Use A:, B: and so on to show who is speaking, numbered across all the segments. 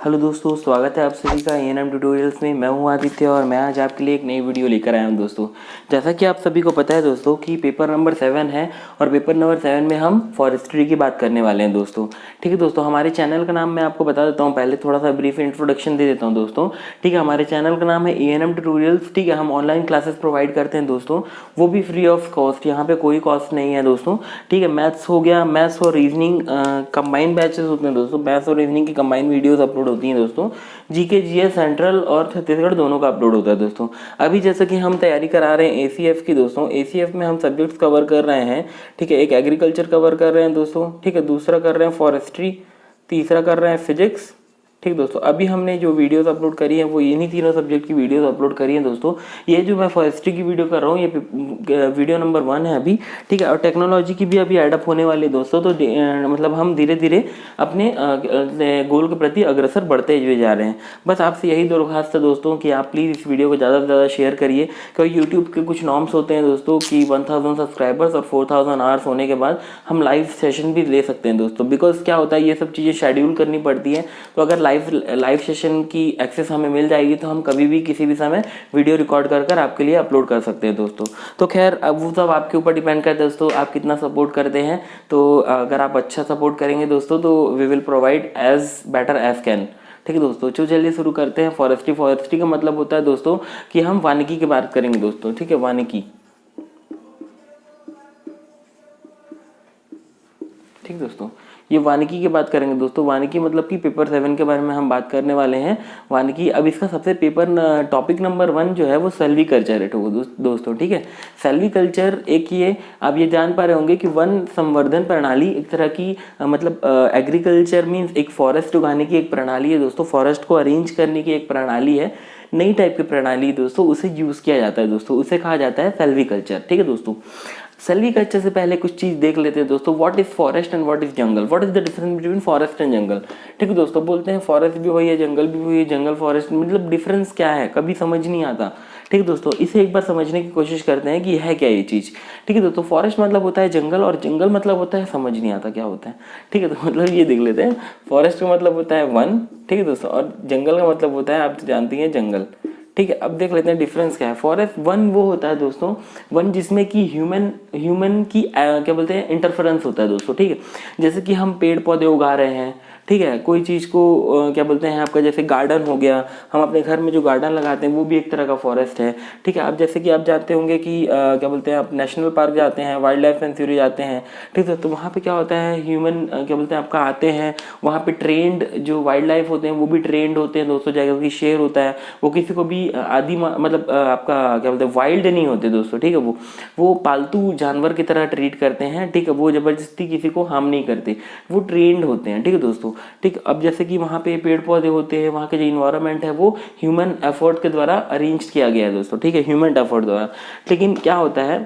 A: Hello दोस्तों, स्वागत है आप सभी का एएनएम ट्यूटोरियल्स में। मैं हूं आदित्य और मैं आज आपके लिए एक नई वीडियो लेकर आया हूं दोस्तों। जैसा कि आप सभी को पता है दोस्तों कि पेपर नंबर 7 है और पेपर नंबर 7 में हम फॉरेस्ट्री की बात करने वाले हैं दोस्तों। ठीक है दोस्तों, हमारे चैनल का नाम मैं आपको बता देता हूँ। पहले थोड़ा सा ब्रीफ इंट्रोडक्शन दे देता हूँ दोस्तों। ठीक है, हमारे चैनल का नाम है एएनएम ट्यूटोरियल्स। ठीक है, हम ऑनलाइन क्लासेस प्रोवाइड करते हैं दोस्तों, वो भी फ्री ऑफ कॉस्ट। यहाँ पे कोई कॉस्ट नहीं है दोस्तों। ठीक है, मैथ्स हो गया, मैथ्स और रीजनिंग कंबाइंड बैचेस होते हैं दोस्तों। मैथ्स और रीजनिंग की कंबाइंड वीडियोस अपलोड होती हैं दोस्तों। जीके जीएस सेंट्रल और छत्तीसगढ़ दोनों का अपलोड होता है दोस्तों। अभी जैसे कि हम तैयारी करा रहे हैं एसीएफ की दोस्तों। एसीएफ में हम सब्जेक्ट्स कवर कर रहे हैं। ठीक है, एक एग्रीकल्चर कवर कर रहे हैं दोस्तों। ठीक है, दूसरा कर रहे हैं फॉरेस्ट्री, तीसरा कर रहे हैं फिजिक्स। ठीक दोस्तों, अभी हमने जो वीडियोस अपलोड करी है वो इन्हीं तीनों सब्जेक्ट की वीडियोस अपलोड करी है दोस्तों। ये जो मैं फॉरेस्ट्री की वीडियो कर रहा हूँ ये वीडियो नंबर 1 है अभी। ठीक है, और टेक्नोलॉजी की भी अभी एडअप होने वाली है दोस्तों। तो मतलब हम धीरे धीरे अपने गोल के प्रति अग्रसर बढ़ते हुए जा रहे हैं। बस आपसे यही दरख्वास्त है दोस्तों कि आप प्लीज़ इस वीडियो को ज़्यादा से ज़्यादा शेयर करिए, क्योंकि यूट्यूब के कुछ नॉर्म्स होते हैं दोस्तों कि 1000 सब्सक्राइबर्स और 4000 आवर्स होने के बाद हम लाइव सेशन भी ले सकते हैं दोस्तों। बिकॉज क्या होता है, ये सब चीज़ें शेड्यूल करनी पड़ती है। तो अगर लाइव सेशन की एक्सेस हमें मिल जाएगी तो हम कभी भी किसी भी समय वीडियो रिकॉर्ड कर आपके लिए अपलोड कर सकते हैं दोस्तों। तो खैर, अब वो सब आपके ऊपर डिपेंड करता है दोस्तों, आप कितना सपोर्ट करते हैं। तो अगर आप अच्छा सपोर्ट करेंगे दोस्तों तो we will provide as better as can. ठीक है दोस्तों, चलिए शुरू करते हैं। फॉरेस्ट्री का मतलब होता है दोस्तों कि हम वानिकी की बात करेंगे दोस्तों। ठीक है, वानिकी। ठीक दोस्तों, ये वानिकी की बात करेंगे दोस्तों। वानिकी मतलब कि पेपर 7 के बारे में हम बात करने वाले हैं। वानिकी, अब इसका सबसे टॉपिक नंबर 1 जो है वो सेल्वीकल्चर है दोस्तों। ठीक है, सेल्वीकल्चर एक ये आप ये जान पा रहे होंगे कि वन संवर्धन प्रणाली एक तरह की मतलब एग्रीकल्चर मीन्स एक फॉरेस्ट उगाने की एक प्रणाली है दोस्तों। फॉरेस्ट को अरेंज करने की एक प्रणाली है, नई टाइप की प्रणाली दोस्तों। उसे यूज किया जाता है दोस्तों, उसे कहा जाता है सेल्वीकल्चर। ठीक है दोस्तों, सेल्वीकल्चर से पहले कुछ चीज देख लेते हैं दोस्तों। What is forest and what is jungle, what is the difference between forest and jungle. ठीक है दोस्तों, बोलते हैं फॉरेस्ट भी वही है, जंगल भी वही है। जंगल फॉरेस्ट मतलब डिफरेंस क्या है, कभी समझ नहीं आता। ठीक है दोस्तों, इसे एक बार समझने की कोशिश करते हैं कि है क्या ये चीज। ठीक है दोस्तों, फॉरेस्ट मतलब होता है जंगल और जंगल मतलब होता है, समझ नहीं आता क्या होता है। ठीक है, तो मतलब ये देख लेते हैं। फॉरेस्ट का मतलब होता है वन। ठीक है दोस्तों, और जंगल का मतलब होता है, आप तो जानती हैं, जंगल। ठीक है, अब देख लेते हैं डिफरेंस क्या है। फॉरेस्ट वन वो होता है दोस्तों, वन जिसमें कि ह्यूमन की क्या बोलते हैं इंटरफेरेंस होता है दोस्तों। ठीक है, जैसे कि हम पेड़ पौधे उगा रहे हैं। ठीक है, कोई चीज़ को क्या बोलते हैं आपका, जैसे गार्डन हो गया, हम अपने घर में जो गार्डन लगाते हैं वो भी एक तरह का फॉरेस्ट है। ठीक है, आप जैसे कि आप जानते होंगे कि क्या बोलते हैं, आप नेशनल पार्क जाते हैं, वाइल्ड लाइफ सेंचुरी जाते हैं। ठीक है, तो वहाँ पे क्या होता है, ह्यूमन क्या बोलते हैं आपका आते हैं, वहाँ पे ट्रेंड जो वाइल्ड लाइफ होते हैं वो भी ट्रेंड होते हैं दोस्तों। जगह की शेर होता है, वो किसी को भी आदि मतलब आपका क्या बोलते हैं वाइल्ड नहीं होते दोस्तों। ठीक है, वो पालतू जानवर की तरह ट्रीट करते हैं। ठीक है, वो जबरदस्ती किसी को हार्म नहीं करते, वो ट्रेंड होते हैं। ठीक है दोस्तों, ठीक, अब जैसे कि वहाँ पे पेड़ पौधे होते हैं, वहाँ के जो इन्वायरमेंट है वो ह्यूमन एफर्ट के द्वारा अरेंज किया गया है दोस्तों। ठीक है, ह्यूमन एफर्ट द्वारा। लेकिन क्या होता है,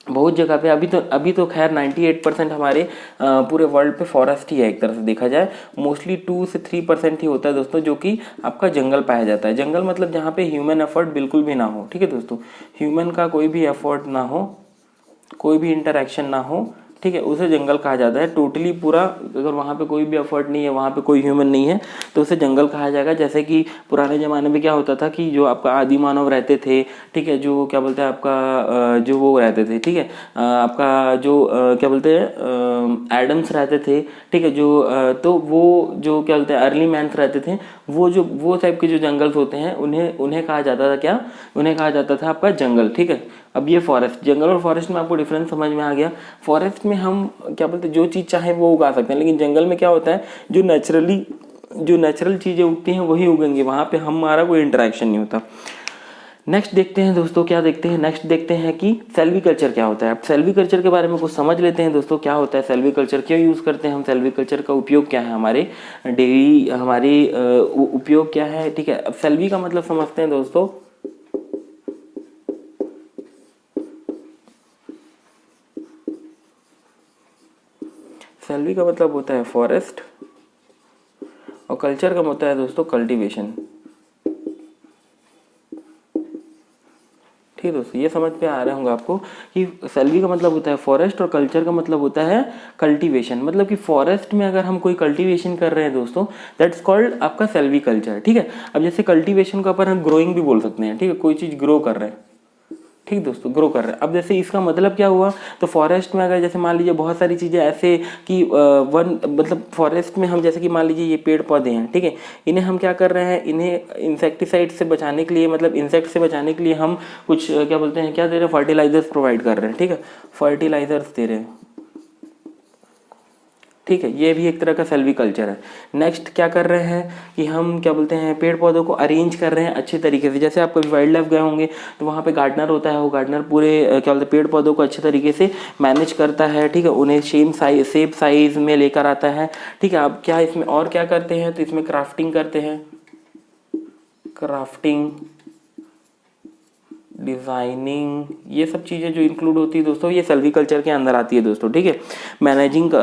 A: बहुत जगह पे अभी तो खैर 98% हमारे पूरे वर्ल्ड पे फॉरेस्ट ही है एक तरह से देखा जाए। मोस्टली 2 से 3% ही होता है दोस्तों जो कि आपका जंगल पाया जाता है। जंगल मतलब जहाँ पे ह्यूमन एफर्ट बिल्कुल भी ना हो। ठीक है दोस्तों, ह्यूमन का कोई भी एफर्ट ना हो, कोई भी इंटरेक्शन ना हो। ठीक है, उसे जंगल कहा जाता है। टोटली पूरा, अगर वहाँ पे कोई भी एफर्ट नहीं है, वहाँ पे कोई ह्यूमन नहीं है, तो उसे जंगल कहा जाएगा। जैसे कि पुराने ज़माने में क्या होता था कि जो आपका आदि मानव रहते थे। ठीक है, जो क्या बोलते हैं आपका जो वो रहते थे। ठीक है, आपका जो क्या बोलते हैं एडम्स रहते थे। ठीक है, जो तो वो जो क्या बोलते हैं अर्ली मैन्स रहते थे, वो टाइप के जो जंगल्स होते हैं उन्हें कहा जाता था क्या, उन्हें कहा जाता था आपका जंगल। ठीक है, अब ये फॉरेस्ट, जंगल और फॉरेस्ट में आपको डिफरेंस समझ में आ गया। फॉरेस्ट में हम क्या बोलते हैं जो चीज़ चाहे वो उगा सकते हैं, लेकिन जंगल में क्या होता है, जो नेचुरल चीज़ें उगती हैं वही उगेंगी, वहाँ पे हमारा कोई इंटरेक्शन नहीं होता। नेक्स्ट देखते हैं दोस्तों, क्या देखते हैं, नेक्स्ट देखते हैं कि सेल्वीकल्चर क्या होता है। अब सेल्वीकल्चर के बारे में कुछ समझ लेते हैं दोस्तों। क्या होता है सेल्वीकल्चर, क्यों यूज़ करते हैं हम सेल्वीकल्चर, का उपयोग क्या है हमारे डेली, हमारी उपयोग क्या है। ठीक है, अब सेल्वी का मतलब समझते हैं दोस्तों। सेल्वी का मतलब होता है फॉरेस्ट और कल्चर का होता है दोस्तों कल्टीवेशन। ठीक है दोस्तों, ये समझ पे आ रहा होगा आपको कि सेल्वी का मतलब होता है फॉरेस्ट और कल्चर का मतलब होता है कल्टीवेशन। मतलब कि फॉरेस्ट में अगर हम कोई कल्टीवेशन कर रहे हैं दोस्तों, दैट्स कॉल्ड आपका सेल्वी कल्चर। ठीक है, अब जैसे कल्टीवेशन को अपन हम ग्रोइंग भी बोल सकते हैं। ठीक है, कोई चीज़ ग्रो कर रहे हैं, ठीक दोस्तों, ग्रो कर रहे हैं। अब जैसे इसका मतलब क्या हुआ, तो फॉरेस्ट में अगर जैसे मान लीजिए बहुत सारी चीज़ें ऐसे कि वन मतलब फॉरेस्ट में हम जैसे कि मान लीजिए ये पेड़ पौधे हैं, ठीक है, इन्हें हम क्या कर रहे हैं, इन्हें इंसेक्टिसाइड से बचाने के लिए, मतलब इंसेक्ट से बचाने के लिए हम कुछ क्या बोलते हैं, क्या दे रहे हैं, फर्टिलाइजर्स प्रोवाइड कर रहे हैं। ठीक है, फर्टिलाइजर्स दे रहे हैं। ठीक है, ये भी एक तरह का सेल्वी कल्चर है। नेक्स्ट क्या कर रहे हैं कि हम क्या बोलते हैं, पेड़ पौधों को अरेंज कर रहे हैं अच्छे तरीके से। जैसे आप कभी वाइल्ड लाइफ गए होंगे तो वहाँ पे गार्डनर होता है, वो गार्डनर पूरे क्या बोलते हैं पेड़ पौधों को अच्छे तरीके से मैनेज करता है। ठीक है, उन्हें सेम साइज में लेकर आता है। ठीक है, अब क्या इसमें और क्या करते हैं, तो इसमें क्राफ्टिंग करते हैं, क्राफ्टिंग, डिज़ाइनिंग, ये सब चीज़ें जो इंक्लूड होती है दोस्तों, ये सेल्वी कल्चर के अंदर आती है दोस्तों। ठीक है, managing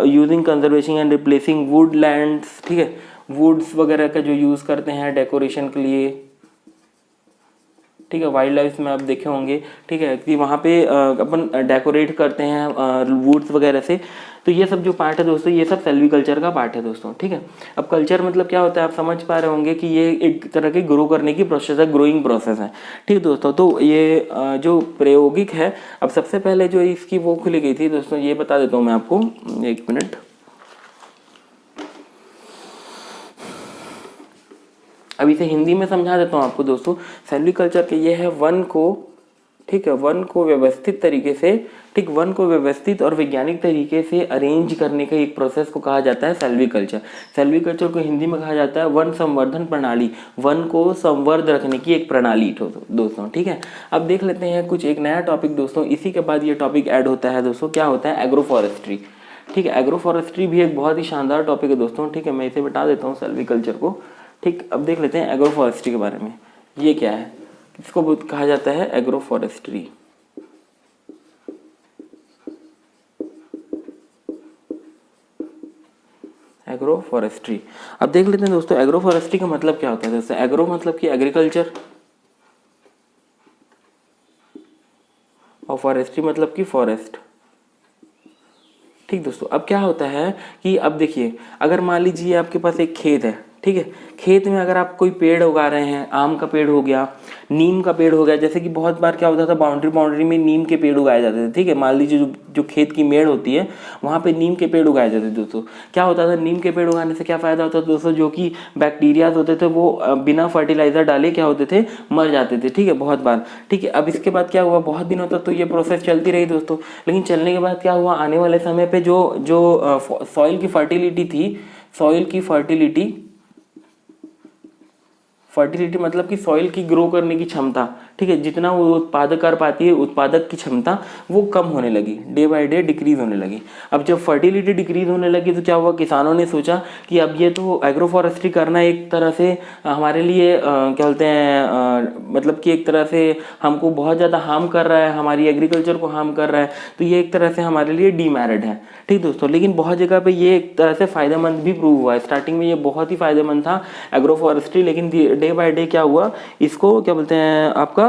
A: using conservation and replacing would lands. ठीक है, वुड्स वगैरह का जो यूज़ करते हैं डेकोरेशन के लिए। ठीक है, वाइल्ड लाइफ में आप देखे होंगे, ठीक है, कि वहाँ पे अपन डेकोरेट करते हैं वुड्स वगैरह से। तो ये सब जो पार्ट है दोस्तों, ये सब सेल्वी कल्चर का पार्ट है दोस्तों। ठीक है, अब कल्चर मतलब क्या होता है, आप समझ पा रहे होंगे कि ये एक तरह की ग्रो करने की प्रोसेस है, ग्रोइंग प्रोसेस है। ठीक है दोस्तों, तो ये जो प्रायोगिक है, अब सबसे पहले जो इसकी वो खुली गई थी दोस्तों, ये बता देता हूँ मैं आपको, एक मिनट। अब इसे हिंदी में समझा देता हूँ आपको दोस्तों। सेल्वी कल्चर के ये है वन को, ठीक है, वन को व्यवस्थित तरीके से, ठीक, वन को व्यवस्थित और वैज्ञानिक तरीके से अरेंज करने का एक प्रोसेस को कहा जाता है सेल्वी कल्चर। सेल्वी कल्चर को हिंदी में कहा जाता है वन संवर्धन प्रणाली, वन को संवर्ध रखने की एक प्रणाली दोस्तों। ठीक है, अब देख लेते हैं कुछ एक नया टॉपिक दोस्तों। इसी के बाद ये टॉपिक ऐड होता है दोस्तों, क्या होता है, एग्रो फॉरेस्ट्री। ठीक है, एग्रो फॉरेस्ट्री भी एक बहुत ही शानदार टॉपिक है दोस्तों। ठीक है, मैं इसे बता देता हूँ सेल्वी कल्चर को। ठीक, अब देख लेते हैं एग्रो फॉरेस्ट्री के बारे में, ये क्या है, इसको कहा जाता है एग्रो फॉरेस्ट्री। एग्रो फॉरेस्ट्री, अब देख लेते हैं दोस्तों एग्रो फॉरेस्ट्री का मतलब क्या होता है दोस्तों। एग्रो मतलब कि एग्रीकल्चर, और फॉरेस्ट्री मतलब कि फॉरेस्ट। ठीक दोस्तों, अब क्या होता है कि अब देखिए, अगर मान लीजिए आपके पास एक खेत है, ठीक है, खेत में अगर आप कोई पेड़ उगा रहे हैं, आम का पेड़ हो गया, नीम का पेड़ हो गया, जैसे कि बहुत बार क्या होता था, बाउंड्री में नीम के पेड़ उगाए जाते थे। ठीक है, मान लीजिए जो खेत की मेड़ होती है, वहाँ पे नीम के पेड़ उगाए जाते थे दोस्तों। क्या होता था, नीम के पेड़ उगाने से क्या फ़ायदा होता था दोस्तों, जो कि बैक्टीरियाज होते थे वो बिना फर्टिलाइजर डाले क्या होते थे, मर जाते थे। ठीक है, बहुत बार। ठीक है, अब इसके बाद क्या हुआ, बहुत दिनों तक तो ये प्रोसेस चलती रही दोस्तों, लेकिन चलने के बाद क्या हुआ, आने वाले समय पे जो जो सॉइल की फर्टिलिटी थी, सॉइल की फर्टिलिटी मतलब कि सॉइल की ग्रो करने की क्षमता, ठीक है, जितना वो उत्पादक कर पाती है, उत्पादक की क्षमता वो कम होने लगी, डे बाय डे डिक्रीज होने लगी। अब जब फर्टिलिटी डिक्रीज होने लगी तो क्या हुआ, किसानों ने सोचा कि अब ये तो एग्रो फॉरेस्ट्री करना एक तरह से हमारे लिए क्या बोलते हैं, मतलब कि एक तरह से हमको बहुत ज़्यादा हार्म कर रहा है, हमारी एग्रीकल्चर को हार्म कर रहा है, तो ये एक तरह से हमारे लिए डीमेरिट है। ठीक दोस्तों, लेकिन बहुत जगह पे ये एक तरह से फ़ायदेमंद भी प्रूव हुआ है। स्टार्टिंग में ये बहुत ही फ़ायदेमंद था एग्रो फॉरेस्ट्री, लेकिन डे बाय डे क्या हुआ, इसको क्या बोलते हैं आपका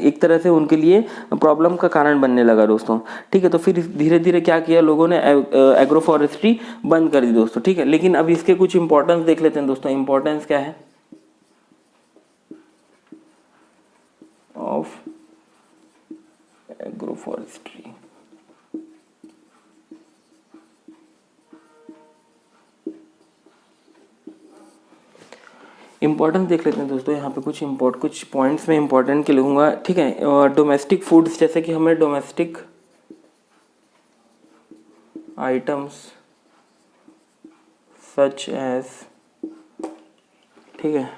A: एक तरह से उनके लिए प्रॉब्लम का कारण बनने लगा दोस्तों। ठीक है, तो फिर धीरे धीरे क्या किया लोगों ने, एग्रो फॉरेस्ट्री बंद कर दी दोस्तों। ठीक है, लेकिन अब इसके कुछ इंपॉर्टेंस देख लेते हैं दोस्तों। इंपॉर्टेंस क्या है ऑफ एग्रो फॉरेस्ट्री, इंपॉर्टेंस देख लेते हैं दोस्तों। यहाँ पे कुछ पॉइंट्स में इंपॉर्टेंट के लिखूंगा। ठीक है, और डोमेस्टिक फूड्स, जैसे कि हमें डोमेस्टिक आइटम्स सच एज, ठीक है,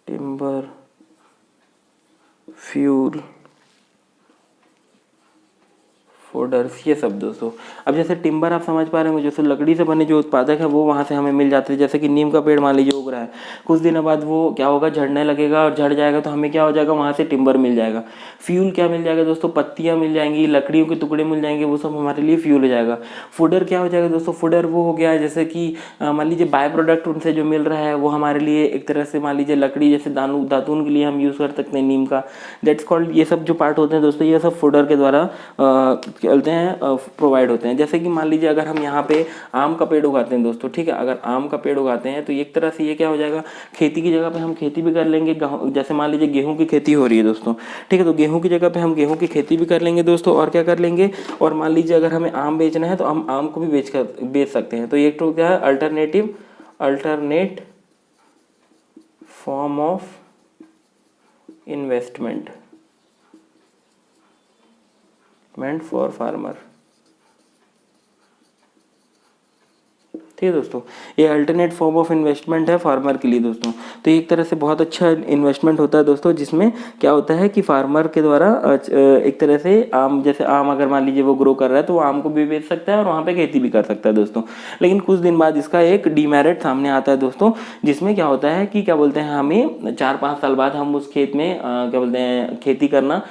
A: टिम्बर, फ्यूल, फोल्डर्स, ये सब दोस्तों। अब जैसे टिम्बर आप समझ पा रहे होंगे, जैसे लकड़ी से बने जो उत्पादक है वो वहाँ से हमें मिल जाते हैं। जैसे कि नीम का पेड़ मान लीजिए उग रहा है, कुछ दिनों बाद वो क्या होगा, झड़ने लगेगा, और झड़ जाएगा तो हमें क्या हो जाएगा, वहाँ से टिम्बर मिल जाएगा। फ्यूल क्या मिल जाएगा दोस्तों, पत्तियाँ मिल जाएंगी, लकड़ियों के टुकड़े मिल जाएंगे, वो सब हमारे लिए फ्यूल हो जाएगा। फूडर क्या हो जाएगा दोस्तों, फूडर वो हो गया जैसे कि मान लीजिए बाय प्रोडक्ट उनसे जो मिल रहा है वो हमारे लिए एक तरह से, मान लीजिए लकड़ी जैसे दातून के लिए हम यूज़ कर सकते हैं नीम का, दैट्स कॉल्ड। ये सब जो पार्ट होते हैं दोस्तों, ये सब फूडर के द्वारा कहते हैं प्रोवाइड होते हैं। जैसे कि मान लीजिए अगर हम यहाँ पे आम का पेड़ उगाते हैं दोस्तों, ठीक है, अगर आम का पेड़ उगाते हैं तो एक तरह से ये क्या हो जाएगा, खेती की जगह पे हम खेती भी कर लेंगे। जैसे मान लीजिए गेहूं की खेती हो रही है दोस्तों, ठीक है, तो गेहूं की जगह पे हम गेहूं की खेती भी कर लेंगे दोस्तों। और क्या कर लेंगे, और मान लीजिए अगर हमें आम बेचना है तो हम आम को भी बेच सकते हैं। तो ये तो क्या है, alternate form of investment for farmer. ठीक है दोस्तों, ये अल्टरनेट फॉर्म ऑफ इन्वेस्टमेंट है फार्मर के लिए दोस्तों। तो एक तरह से बहुत अच्छा इन्वेस्टमेंट होता है दोस्तों, जिसमें क्या होता है कि फार्मर के द्वारा एक तरह से आम, जैसे आम अगर मान लीजिए वो ग्रो कर रहा है तो वो आम को भी बेच सकता है और वहाँ पे खेती भी कर सकता है दोस्तों। लेकिन कुछ दिन बाद इसका एक डीमेरिट सामने आता है दोस्तों, जिसमें क्या होता है कि क्या बोलते हैं, हमें 4-5 साल बाद हम उस खेत में क्या बोलते हैं, खेती करना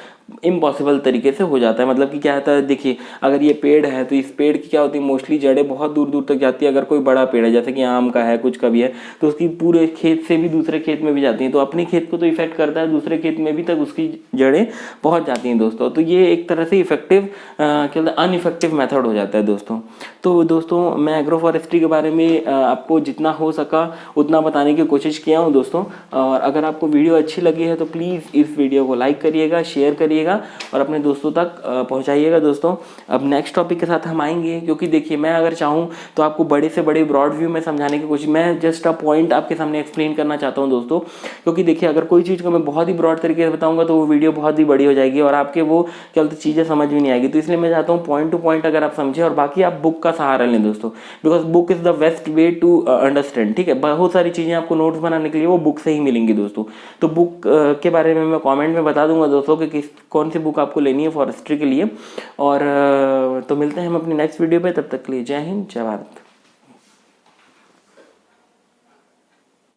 A: इम्पॉसिबल तरीके से हो जाता है। मतलब कि क्या होता है, देखिए अगर ये पेड़ है तो इस पेड़ की क्या होती है, मोस्टली जड़ें बहुत दूर दूर तक जाती है। अगर कोई बड़ा पेड़ है जैसे कि आम का है, कुछ का भी है, तो उसकी पूरे खेत से भी दूसरे खेत में भी जाती हैं, तो अपने खेत को तो इफेक्ट करता है, दूसरे खेत में भी तक उसकी जड़ें पहुंच जाती हैं दोस्तों। तो ये एक तरह से इफेक्टिव क्या बोलते हैं, अनइफेक्टिव मेथड हो जाता है दोस्तों। तो दोस्तों मैं एग्रो फॉरेस्ट्री के बारे में आपको जितना हो सका उतना बताने की कोशिश किया हूँ दोस्तों। और अगर आपको वीडियो अच्छी लगी है तो प्लीज़ इस वीडियो को लाइक करिएगा, शेयर करिएगा और अपने दोस्तों तक पहुंचाइएगा दोस्तों। अब नेक्स्ट टॉपिक के साथ हम आएंगे, क्योंकि देखिए मैं अगर चाहूँ तो आपको बड़े से बड़े ब्रॉड व्यू में समझाने की कोशिश, मैं जस्ट अ पॉइंट आपके सामने एक्सप्लेन करना चाहता हूँ दोस्तों। क्योंकि देखिए अगर कोई चीज़ को मैं बहुत ही ब्रॉड तरीके से बताऊंगा तो वो वीडियो बहुत ही बड़ी हो जाएगी और आपके वो क्या बोलते चीज़ें समझ में नहीं आएगी। तो इसलिए मैं चाहता हूँ पॉइंट टू पॉइंट अगर आप समझें, और बाकी आप बुक का सहारा लें दोस्तों, because book is the best way to understand. ठीक है, बहुत सारी चीज़ें आपको नोट्स बनाने के लिए वो बुक से ही मिलेंगी दोस्तों। तो बुक के बारे में मैं कमेंट में बता दूंगा दोस्तों कि कौन सी बुक आपको लेनी है फॉरेस्ट्री के लिए। और तो मिलते हैं हम अपनी नेक्स्ट वीडियो पे, तब तक के लिए जय हिंद, जय भारत।